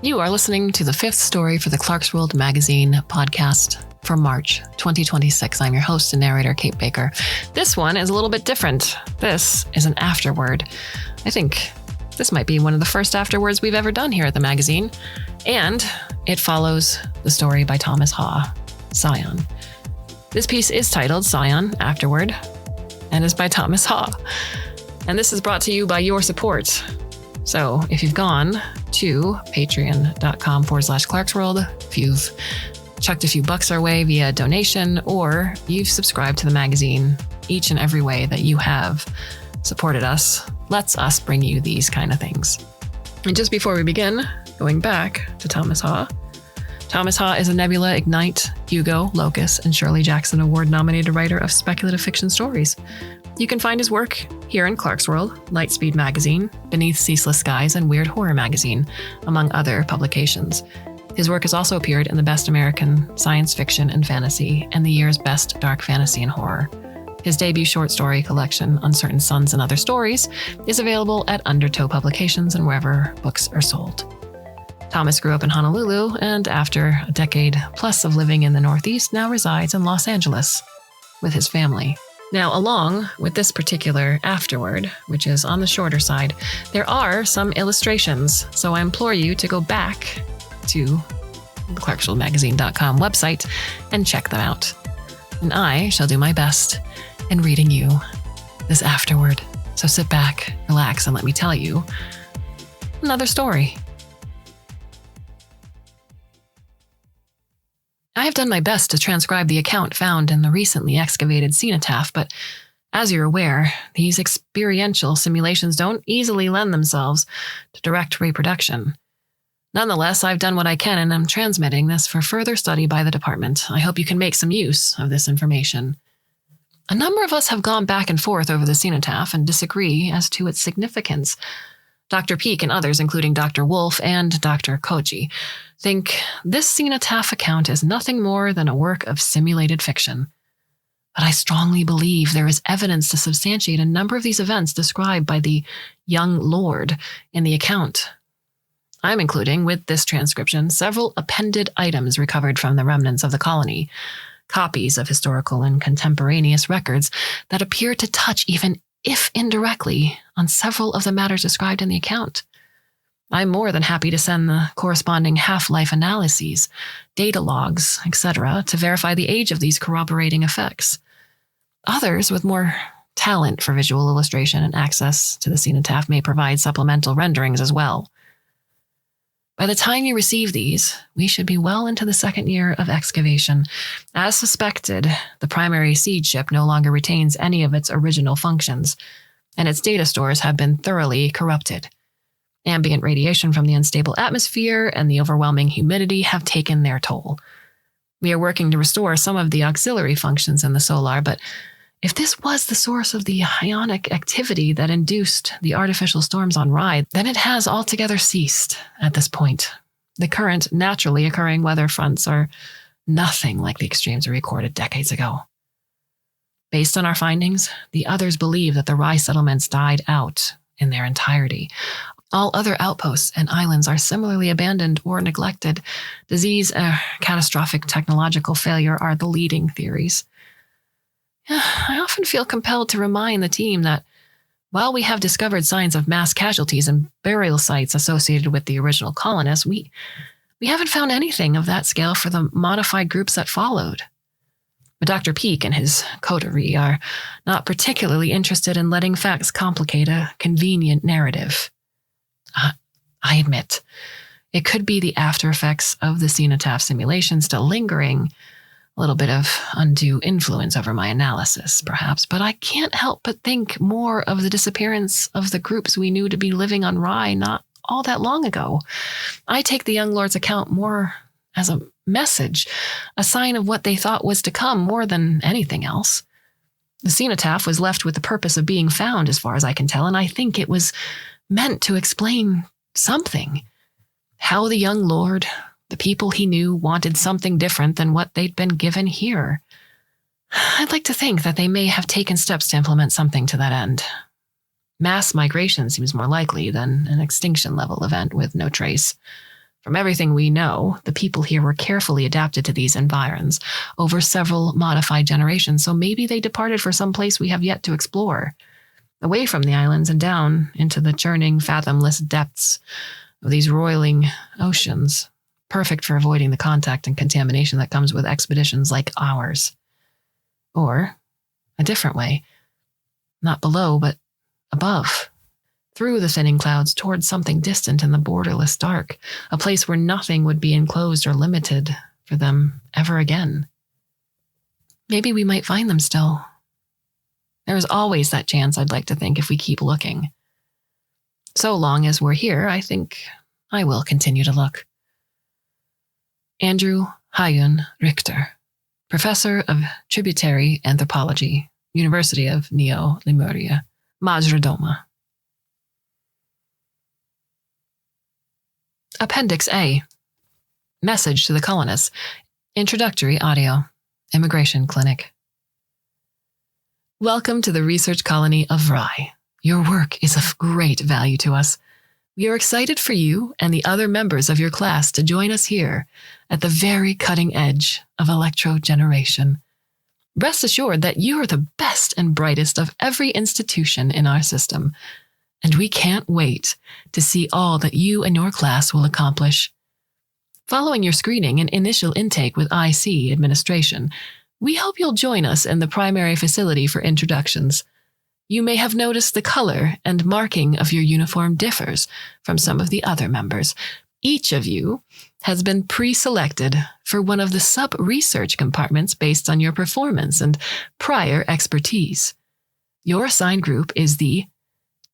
You are listening to the fifth story for the Clarkesworld magazine podcast for March 2026. I'm your host and narrator, Kate Baker. This one is a little bit different. This is an afterword. I think this might be one of the first afterwords we've ever done here at the magazine. And it follows the story by Thomas Haw, Scion. This piece is titled Scion, Afterword, and is by Thomas Haw. And this is brought to you by your support. So if you've gone to patreon.com/Clarkesworld, if you've chucked a few bucks our way via donation, or you've subscribed to the magazine, each and every way that you have supported us lets us bring you these kind of things. And just before we begin, going back to Thomas Haw. Thomas Haw is a Nebula, Ignite, Hugo, Locus, and Shirley Jackson Award-nominated writer of speculative fiction stories. You can find his work here in Clarkesworld, Lightspeed Magazine, Beneath Ceaseless Skies, and Weird Horror Magazine, among other publications. His work has also appeared in the Best American Science Fiction and Fantasy and the year's Best Dark Fantasy and Horror. His debut short story collection, Uncertain Suns and Other Stories, is available at Undertow Publications and wherever books are sold. Thomas grew up in Honolulu and, after a decade plus of living in the Northeast, now resides in Los Angeles with his family. Now, along with this particular afterword, which is on the shorter side, there are some illustrations, so I implore you to go back to the ClarkesworldMagazine.com website and check them out. And I shall do my best in reading you this afterword. So sit back, relax, and let me tell you another story. I have done my best to transcribe the account found in the recently excavated cenotaph, but as you're aware, these experiential simulations don't easily lend themselves to direct reproduction. Nonetheless, I've done what I can and I'm transmitting this for further study by the department. I hope you can make some use of this information. A number of us have gone back and forth over the cenotaph and disagree as to its significance. Dr. Peake and others, including Dr. Wolf and Dr. Koji, think this cenotaph account is nothing more than a work of simulated fiction. But I strongly believe there is evidence to substantiate a number of these events described by the young lord in the account. I'm including, with this transcription, several appended items recovered from the remnants of the colony, copies of historical and contemporaneous records that appear to touch, even if indirectly, on several of the matters described in the account. I'm more than happy to send the corresponding half-life analyses, data logs, etc., to verify the age of these corroborating effects. Others with more talent for visual illustration and access to the cenotaph may provide supplemental renderings as well. By the time you receive these, we should be well into the second year of excavation. As suspected, the primary seed ship no longer retains any of its original functions, and its data stores have been thoroughly corrupted. Ambient radiation from the unstable atmosphere and the overwhelming humidity have taken their toll. We are working to restore some of the auxiliary functions in the solar, but if this was the source of the ionic activity that induced the artificial storms on Rye, then it has altogether ceased at this point. The current naturally occurring weather fronts are nothing like the extremes we recorded decades ago. Based on our findings, the others believe that the Rye settlements died out in their entirety. All other outposts and islands are similarly abandoned or neglected. Disease and catastrophic technological failure are the leading theories. I often feel compelled to remind the team that while we have discovered signs of mass casualties and burial sites associated with the original colonists, we haven't found anything of that scale for the modified groups that followed. But Dr. Peake and his coterie are not particularly interested in letting facts complicate a convenient narrative. I admit, it could be the after effects of the cenotaph simulation still lingering, a little bit of undue influence over my analysis, perhaps, but I can't help but think more of the disappearance of the groups we knew to be living on Rye not all that long ago. I take the young lord's account more as a message, a sign of what they thought was to come more than anything else. The cenotaph was left with the purpose of being found, as far as I can tell, and I think it was meant to explain something. How the young lord, the people he knew, wanted something different than what they'd been given here. I'd like to think that they may have taken steps to implement something to that end. Mass migration seems more likely than an extinction-level event with no trace From everything we know, the people here were carefully adapted to these environs over several modified generations, so maybe they departed for some place we have yet to explore, away from the islands and down into the churning, fathomless depths of these roiling oceans, perfect for avoiding the contact and contamination that comes with expeditions like ours. Or a different way, not below, but above, through the thinning clouds towards something distant in the borderless dark, a place where nothing would be enclosed or limited for them ever again. Maybe we might find them still. There is always that chance, I'd like to think, if we keep looking. So long as we're here, I think I will continue to look. Andrew Hayun Richter, Professor of Tributary Anthropology, University of Neo Lemuria, Majradoma. Appendix A. Message to the colonists. Introductory audio. Immigration Clinic. Welcome to the research colony of Rye. Your work is of great value to us. We are excited for you and the other members of your class to join us here at the very cutting edge of electrogeneration. Rest assured that you are the best and brightest of every institution in our system, and we can't wait to see all that you and your class will accomplish. Following your screening and initial intake with IC administration, we hope you'll join us in the primary facility for introductions. You may have noticed the color and marking of your uniform differs from some of the other members. Each of you has been pre-selected for one of the sub-research compartments based on your performance and prior expertise. Your assigned group is the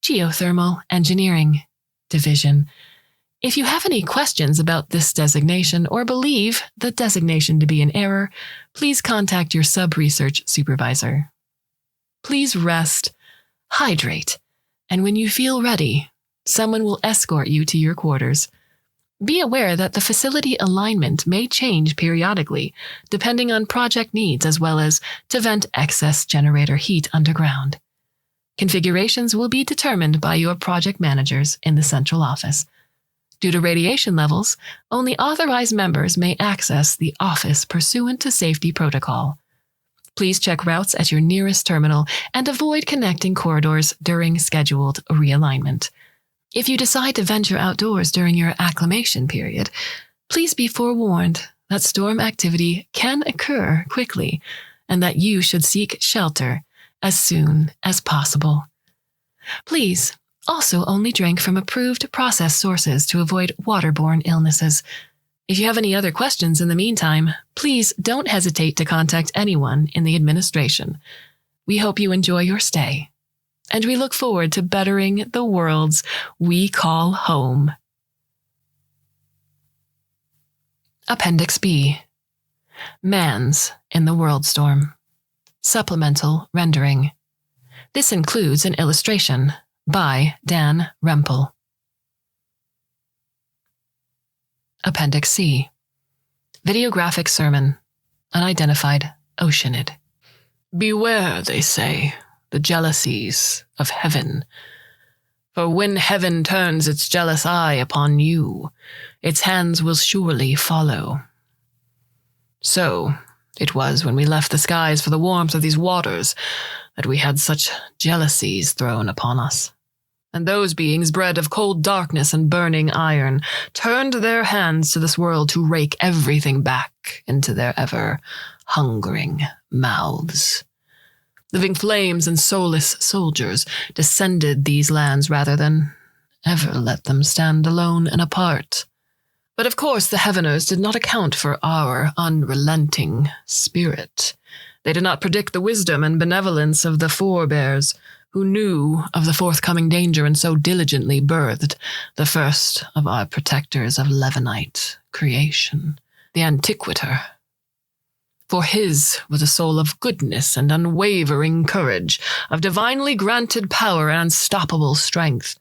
Geothermal Engineering Division. If you have any questions about this designation or believe the designation to be in error, please contact your sub-research supervisor. Please rest, hydrate, and when you feel ready, someone will escort you to your quarters. Be aware that the facility alignment may change periodically, depending on project needs as well as to vent excess generator heat underground. Configurations will be determined by your project managers in the central office. Due to radiation levels, only authorized members may access the office pursuant to safety protocol. Please check routes at your nearest terminal and avoid connecting corridors during scheduled realignment. If you decide to venture outdoors during your acclimation period, please be forewarned that storm activity can occur quickly and that you should seek shelter as soon as possible. Please also only drink from approved processed sources to avoid waterborne illnesses. If you have any other questions in the meantime, please don't hesitate to contact anyone in the administration. We hope you enjoy your stay, and we look forward to bettering the worlds we call home. Appendix B. Mans in the Worldstorm. Supplemental rendering. This includes an illustration by Dan Rempel. Appendix C. Videographic sermon. Unidentified Oceanid. Beware, they say, the jealousies of heaven. For when heaven turns its jealous eye upon you, its hands will surely follow. So it was when we left the skies for the warmth of these waters that we had such jealousies thrown upon us. And those beings bred of cold darkness and burning iron turned their hands to this world to rake everything back into their ever-hungering mouths. Living flames and soulless soldiers descended these lands rather than ever let them stand alone and apart. But of course the Heaveners did not account for our unrelenting spirit. They did not predict the wisdom and benevolence of the forebears who knew of the forthcoming danger and so diligently birthed the first of our protectors of Levanite creation, the Antiquiter. For his was a soul of goodness and unwavering courage, of divinely granted power and unstoppable strength.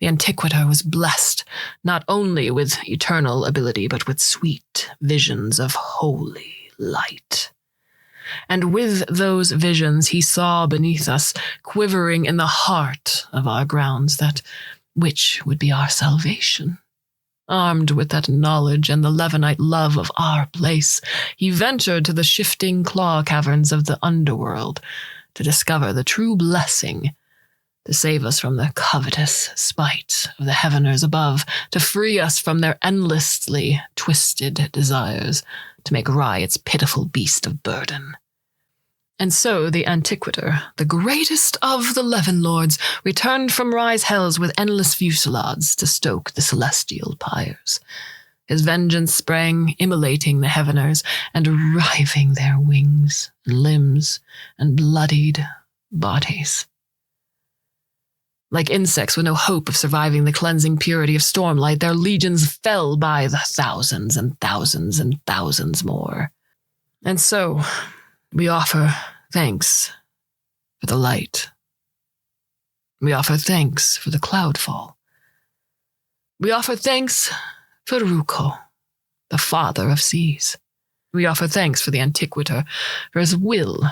The Antiquiter was blessed not only with eternal ability, but with sweet visions of holy light. And with those visions he saw beneath us, quivering in the heart of our grounds, that which would be our salvation. Armed with that knowledge and the Levanite love of our place, he ventured to the shifting claw caverns of the underworld to discover the true blessing, to save us from the covetous spite of the heaveners above, to free us from their endlessly twisted desires, to make wry its pitiful beast of burden. And so the Antiquator, the greatest of the Leven Lords, returned from Rise Hells with endless fusillades to stoke the celestial pyres. His vengeance sprang, immolating the Heaveners and riving their wings, limbs, and bloodied bodies. Like insects with no hope of surviving the cleansing purity of stormlight, their legions fell by the thousands and thousands and thousands more. And so we offer thanks for the light. We offer thanks for the cloudfall. We offer thanks for Ruko, the father of seas. We offer thanks for the Antiquator, for his will,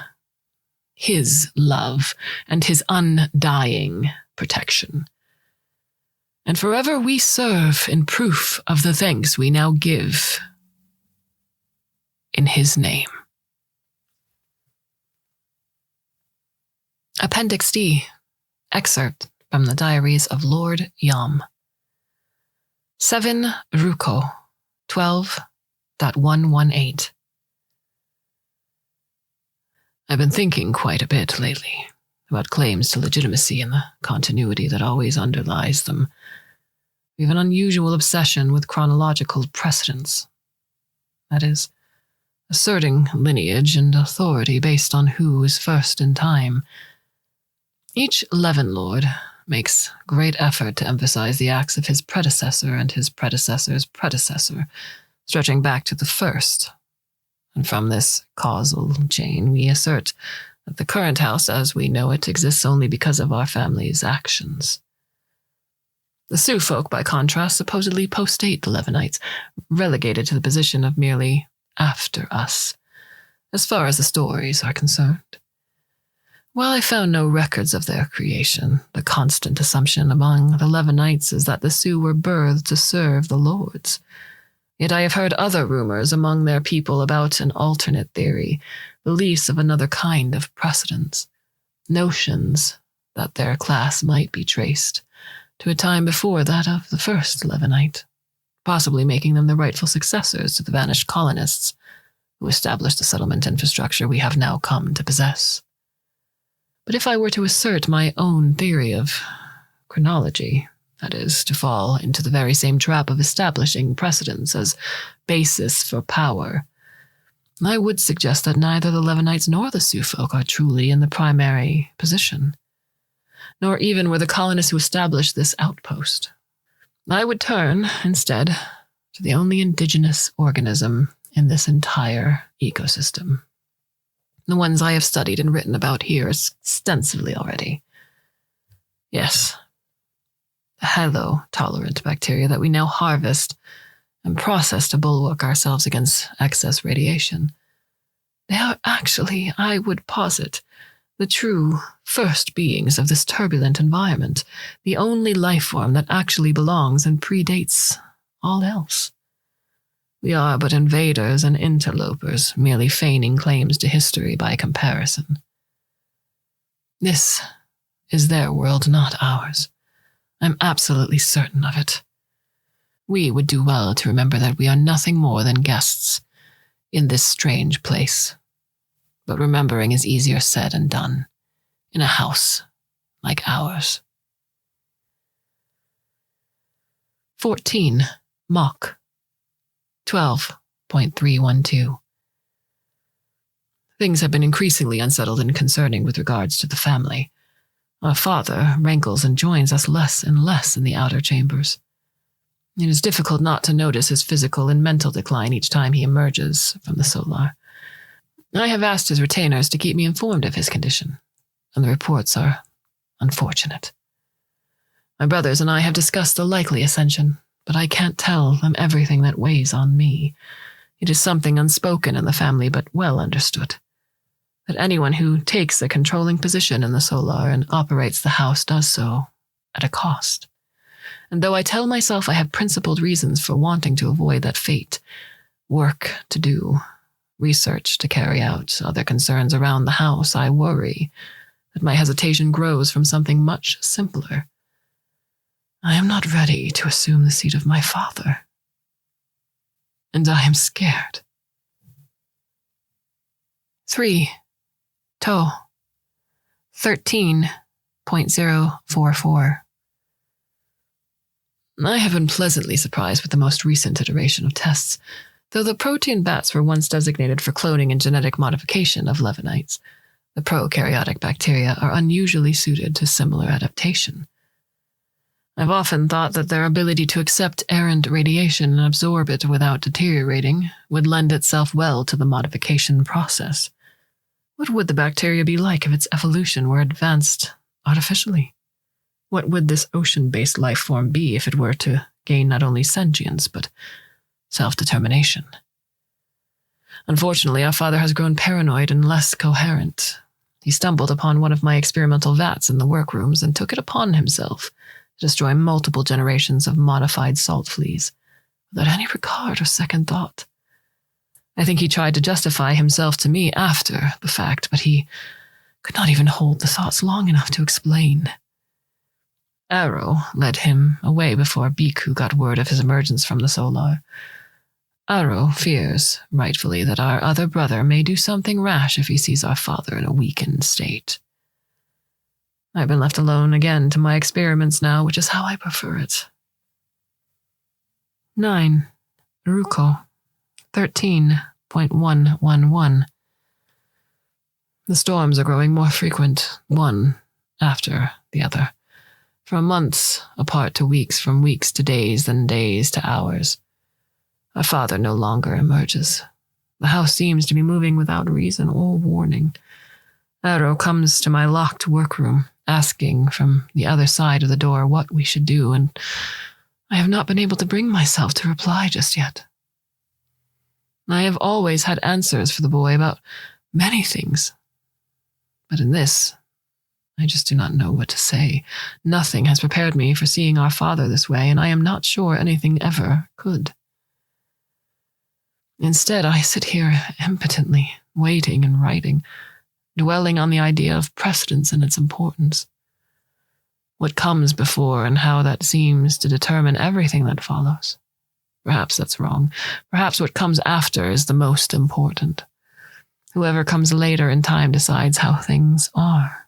his love, and his undying protection. And forever we serve in proof of the thanks we now give in his name. Appendix D, excerpt from the diaries of Lord Yam. 7 Ruko, 12.118. I've been thinking quite a bit lately about claims to legitimacy and the continuity that always underlies them. We have an unusual obsession with chronological precedence. That is, asserting lineage and authority based on who is first in time. Each Leven Lord makes great effort to emphasize the acts of his predecessor and his predecessor's predecessor, stretching back to the first. And from this causal chain, we assert that the current house as we know it exists only because of our family's actions. The Sioux folk, by contrast, supposedly postdate the Levenites, relegated to the position of merely after us, as far as the stories are concerned. While I found no records of their creation, the constant assumption among the Levenites is that the Sioux were birthed to serve the lords. Yet I have heard other rumors among their people about an alternate theory, beliefs of another kind of precedence, notions that their class might be traced to a time before that of the first Levenite, possibly making them the rightful successors to the vanished colonists who established the settlement infrastructure we have now come to possess. But if I were to assert my own theory of chronology, that is, to fall into the very same trap of establishing precedents as basis for power, I would suggest that neither the Levenites nor the Sioux folk are truly in the primary position, nor even were the colonists who established this outpost. I would turn, instead, to the only indigenous organism in this entire ecosystem. The ones I have studied and written about here extensively already. Yes, the halo-tolerant bacteria that we now harvest and process to bulwark ourselves against excess radiation. They are actually, I would posit, the true first beings of this turbulent environment, the only life form that actually belongs and predates all else. We are but invaders and interlopers, merely feigning claims to history by comparison. This is their world, not ours. I'm absolutely certain of it. We would do well to remember that we are nothing more than guests in this strange place. But remembering is easier said than done in a house like ours. 14. Mach 12.312. Things have been increasingly unsettled and concerning with regards to the family. Our father rankles and joins us less and less in the outer chambers. It is difficult not to notice his physical and mental decline each time he emerges from the solar. I have asked his retainers to keep me informed of his condition, and the reports are unfortunate. My brothers and I have discussed the likely ascension, but I can't tell them everything that weighs on me. It is something unspoken in the family, but well understood. That anyone who takes a controlling position in the solar and operates the house does so at a cost. And though I tell myself I have principled reasons for wanting to avoid that fate, work to do, research to carry out, other concerns around the house, I worry that my hesitation grows from something much simpler. I am not ready to assume the seat of my father. And I am scared. 3. To. 13.044. I have been pleasantly surprised with the most recent iteration of tests. Though the protein bats were once designated for cloning and genetic modification of Levanites, the prokaryotic bacteria are unusually suited to similar adaptation. I've often thought that their ability to accept errant radiation and absorb it without deteriorating would lend itself well to the modification process. What would the bacteria be like if its evolution were advanced artificially? What would this ocean-based life form be if it were to gain not only sentience, but self-determination? Unfortunately, our father has grown paranoid and less coherent. He stumbled upon one of my experimental vats in the workrooms and took it upon himself to destroy multiple generations of modified salt fleas, without any regard or second thought. I think he tried to justify himself to me after the fact, but he could not even hold the thoughts long enough to explain. Arrow led him away before Bhikkhu got word of his emergence from the solar. Arrow fears, rightfully, that our other brother may do something rash if he sees our father in a weakened state. I've been left alone again to my experiments now, which is how I prefer it. 9. Ruko. 13.111. The storms are growing more frequent, one after the other, from months apart to weeks, from weeks to days, then days to hours. Our father no longer emerges. The house seems to be moving without reason or warning. Arrow comes to my locked workroom, asking from the other side of the door what we should do, and I have not been able to bring myself to reply just yet. I have always had answers for the boy about many things, but in this, I just do not know what to say. Nothing has prepared me for seeing our father this way, and I am not sure anything ever could. Instead, I sit here impotently, waiting and writing, dwelling on the idea of precedence and its importance. What comes before and how that seems to determine everything that follows. Perhaps that's wrong. Perhaps what comes after is the most important. Whoever comes later in time decides how things are.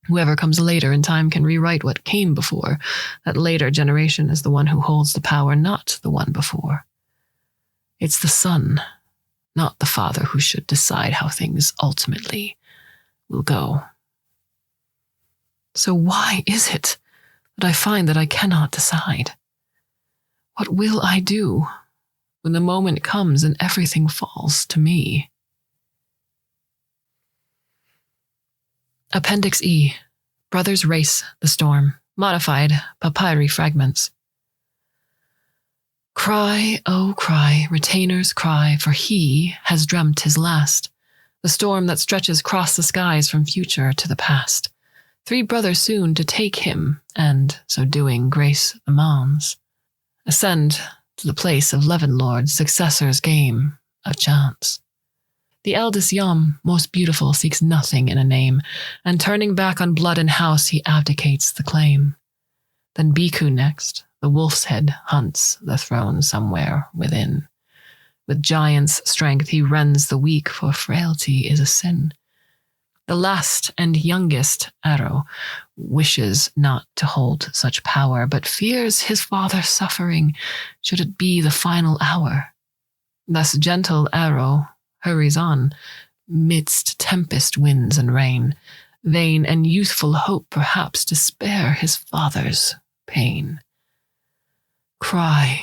Whoever comes later in time can rewrite what came before. That later generation is the one who holds the power, not the one before. It's the son, not the father, who should decide how things ultimately will go. So why is it that I find that I cannot decide? What will I do when the moment comes and everything falls to me? Appendix E. Brothers Race the Storm. Modified papyri fragments. Cry, oh cry, retainers cry, for he has dreamt his last, the storm that stretches across the skies from future to the past. 3 brothers soon to take him, and, so doing, grace the Mons. Ascend to the place of Leavenlord's successor's game of chance. The eldest Yom, most beautiful, seeks nothing in a name, and turning back on blood and house, he abdicates the claim. Then Bhikkhu next, the wolf's head, hunts the throne somewhere within. With giant's strength he rends the weak, for frailty is a sin. The last and youngest Arrow wishes not to hold such power, but fears his father's suffering should it be the final hour. Thus gentle Arrow hurries on, midst tempest winds and rain, vain and youthful hope perhaps to spare his father's pain. Cry,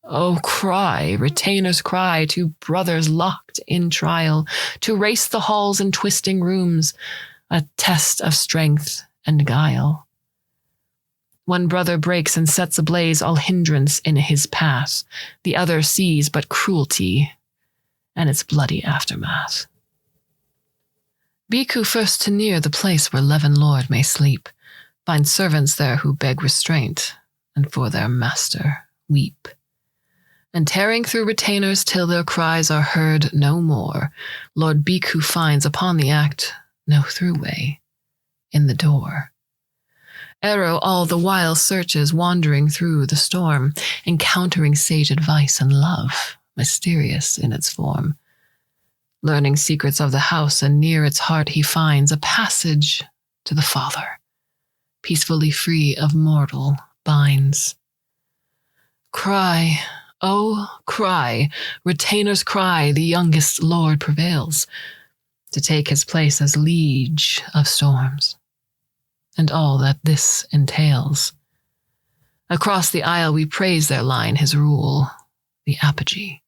oh cry, retainers cry, 2 brothers locked in trial, to race the halls and twisting rooms, a test of strength and guile. One brother breaks and sets ablaze all hindrance in his path, the other sees but cruelty and its bloody aftermath. Bhikkhu first to near the place where Leavenlord may sleep, find servants there who beg restraint, and for their master weep. And tearing through retainers till their cries are heard no more, Lord Bhikkhu finds upon the act no throughway in the door. Ero all the while searches, wandering through the storm, encountering sage advice and love, mysterious in its form. Learning secrets of the house, and near its heart he finds a passage to the Father, peacefully free of mortal binds. Cry, oh, cry, retainers cry, the youngest lord prevails to take his place as liege of storms, and all that this entails. Across the isle we praise their line, his rule, the apogee,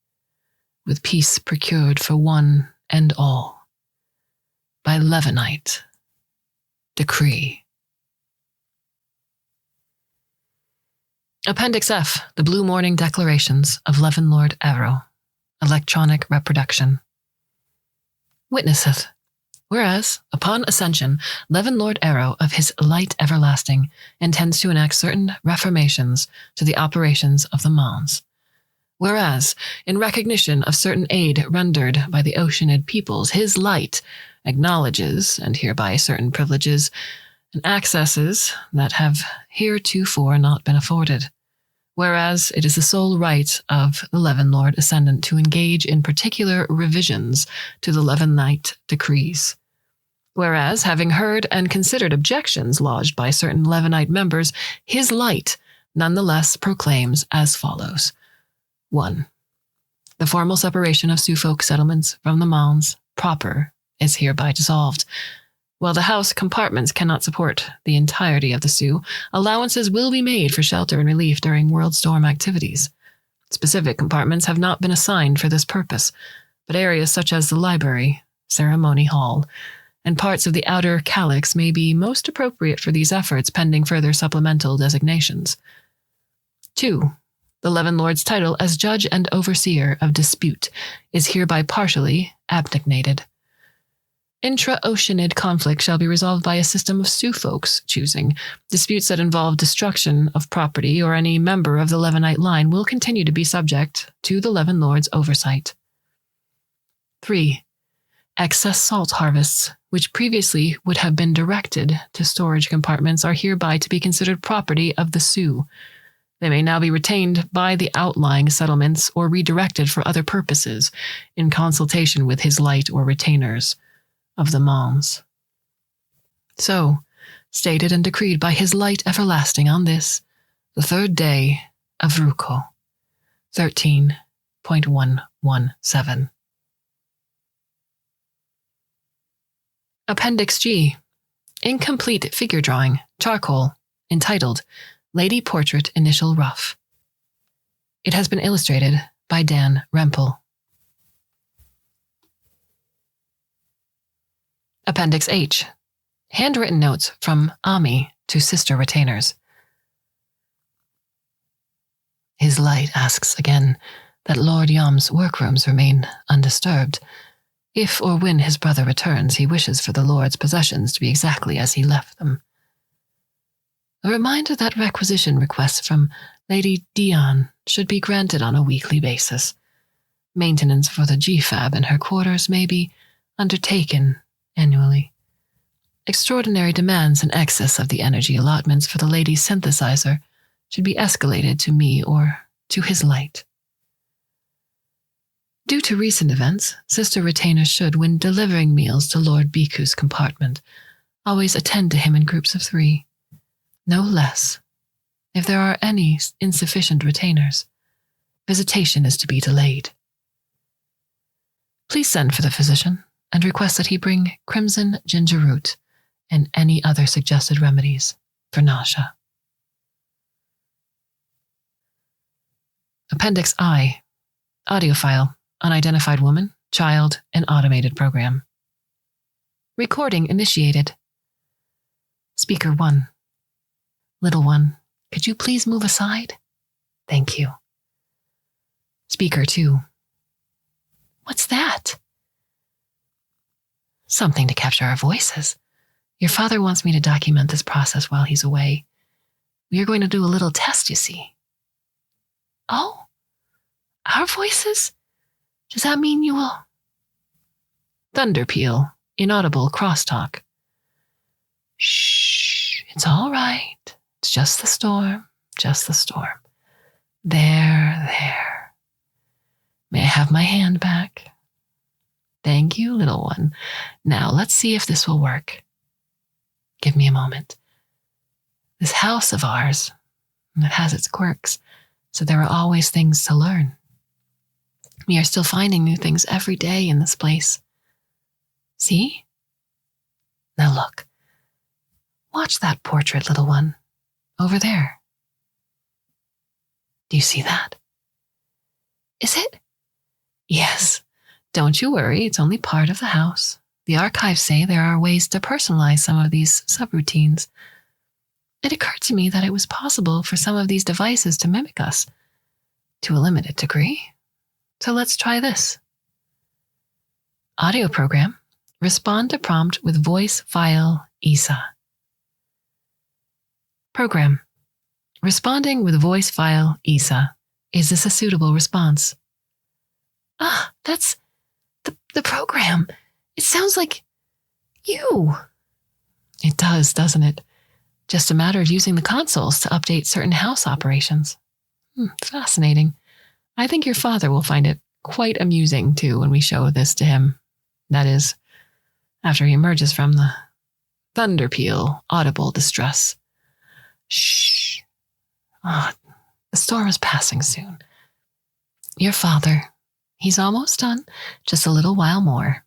with peace procured for one and all, by Levinite decree. Appendix F, the Blue Morning Declarations of Levin Lord Ero, electronic reproduction. Witnesseth, whereas, upon ascension, Levin Lord Ero of his light everlasting intends to enact certain reformations to the operations of the Mons. Whereas, in recognition of certain aid rendered by the Oceanid peoples, his light acknowledges, and hereby certain privileges and accesses that have heretofore not been afforded. Whereas, it is the sole right of the Levin Lord Ascendant to engage in particular revisions to the Levinite decrees. Whereas, having heard and considered objections lodged by certain Levinite members, his light nonetheless proclaims as follows. 1. The formal separation of Sioux folk settlements from the Mons proper is hereby dissolved. While the house compartments cannot support the entirety of the Sioux, allowances will be made for shelter and relief during world storm activities. Specific compartments have not been assigned for this purpose, but areas such as the library, ceremony hall, and parts of the outer calyx may be most appropriate for these efforts pending further supplemental designations. 2. The Levin Lord's title as judge and overseer of dispute is hereby partially abnegated. Intra-Oceanid conflict shall be resolved by a system of Sioux folks choosing. Disputes that involve destruction of property or any member of the Levinite line will continue to be subject to the Levin Lord's oversight. 3. Excess salt harvests, which previously would have been directed to storage compartments, are hereby to be considered property of the Sioux. They may now be retained by the outlying settlements or redirected for other purposes in consultation with his light or retainers of the Mons. So, stated and decreed by his light everlasting on this, the third day of Ruko, 13.117. Appendix G, incomplete figure drawing, charcoal, entitled Lady Portrait Initial Rough. It has been illustrated by Dan Rempel. Appendix H, handwritten notes from Ami to sister retainers. His light asks again that Lord Yom's workrooms remain undisturbed. If or when his brother returns, he wishes for the Lord's possessions to be exactly as he left them. A reminder that requisition requests from Lady Dion should be granted on a weekly basis. Maintenance for the GFAB in her quarters may be undertaken annually. Extraordinary demands in excess of the energy allotments for the lady's synthesizer should be escalated to me or to his light. Due to recent events, sister retainers should, when delivering meals to Lord Bhikkhu's compartment, always attend to him in groups of 3. No less. If there are any insufficient retainers, visitation is to be delayed. Please send for the physician and request that he bring crimson ginger root and any other suggested remedies for nausea. Appendix I, audio file, unidentified woman, child, and automated program. Recording initiated. Speaker 1. Little one, could you please move aside? Thank you. Speaker 2. What's that? Something to capture our voices. Your father wants me to document this process while he's away. We are going to do a little test, you see. Oh, our voices? Does that mean you will? Thunder peal, inaudible crosstalk. Shh, it's all right. It's just the storm, just the storm. There. May I have my hand back? Thank you, little one. Now let's see if this will work. Give me a moment. This house of ours, it has its quirks, so there are always things to learn. We are still finding new things every day in this place. See? Now look. Watch that portrait, little one. Over there. Do you see that? Is it? Yes. Don't you worry, it's only part of the house. The archives say there are ways to personalize some of these subroutines. It occurred to me that it was possible for some of these devices to mimic us, to a limited degree. So let's try this. Audio program. Respond to prompt with voice file ESA. Program. Responding with voice file ESA. Is this a suitable response? Ah, that's the program. It sounds like you. It does, doesn't it? Just a matter of using the consoles to update certain house operations. Fascinating. I think your father will find it quite amusing, too, when we show this to him. That is, after he emerges from the thunder peal, audible distress. Shh. The storm is passing soon. Your father, he's almost done. Just a little while more.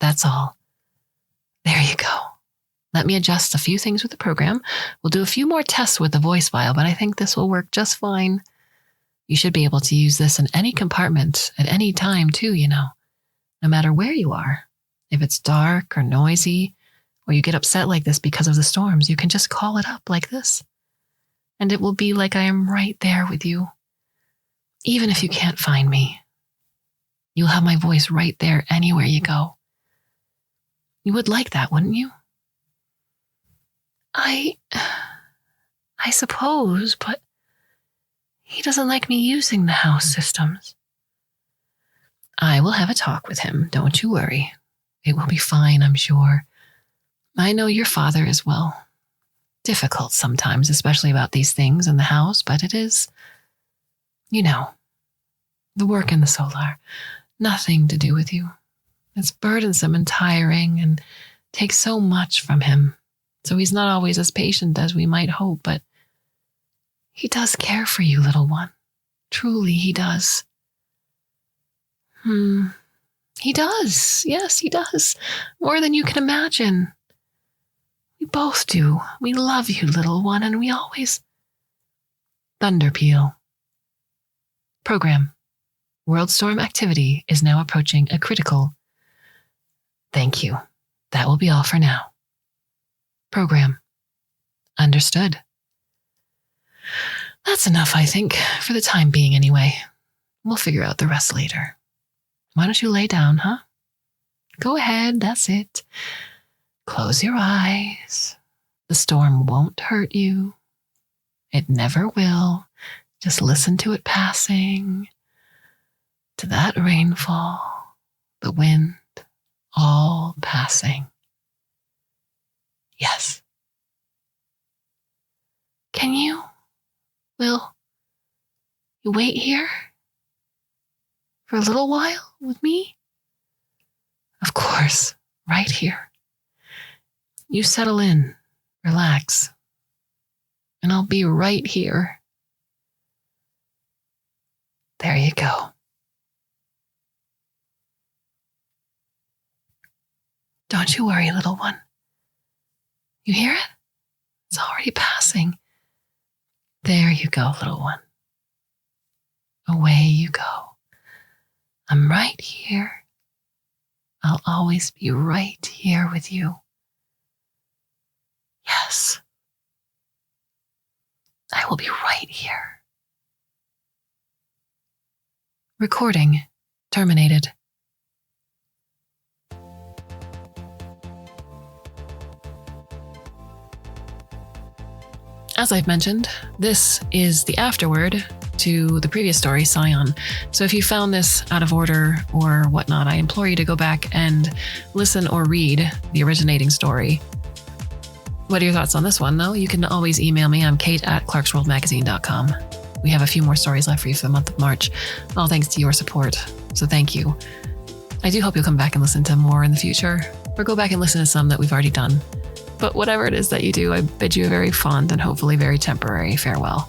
That's all. There you go. Let me adjust a few things with the program. We'll do a few more tests with the voice file, but I think this will work just fine. You should be able to use this in any compartment at any time too, no matter where you are. If it's dark or noisy, or you get upset like this because of the storms, you can just call it up like this. And it will be like I am right there with you. Even if you can't find me, you'll have my voice right there anywhere you go. You would like that, wouldn't you? I suppose, but he doesn't like me using the house systems. I will have a talk with him, don't you worry. It will be fine, I'm sure. I know your father as well. Difficult sometimes, especially about these things in the house, but it is, the work in the solar. Nothing to do with you. It's burdensome and tiring and takes so much from him. So he's not always as patient as we might hope, but he does care for you, little one. Truly, he does. He does. Yes, he does. More than you can imagine. We both do. We love you, little one, and we always... Thunder peal. Program. World storm activity is now approaching a critical. Thank you. That will be all for now. Program. Understood. That's enough, I think, for the time being anyway. We'll figure out the rest later. Why don't you lay down, huh? Go ahead, that's it. Close your eyes. The storm won't hurt you. It never will. Just listen to it passing, to that rainfall, the wind, all passing. Yes. Will you wait here for a little while with me? Of course, right here. You settle in, relax, and I'll be right here. There you go. Don't you worry, little one. You hear it? It's already passing. There you go, little one. Away you go. I'm right here. I'll always be right here with you. Yes. I will be right here. Recording terminated. As I've mentioned, this is the afterword to the previous story, Scion. So if you found this out of order or whatnot, I implore you to go back and listen or read the originating story. What are your thoughts on this one, though? You can always email me. I'm kate@clarksworldmagazine.com. We have a few more stories left for you for the month of March, all thanks to your support. So thank you. I do hope you'll come back and listen to more in the future, or go back and listen to some that we've already done. But whatever it is that you do, I bid you a very fond and hopefully very temporary farewell.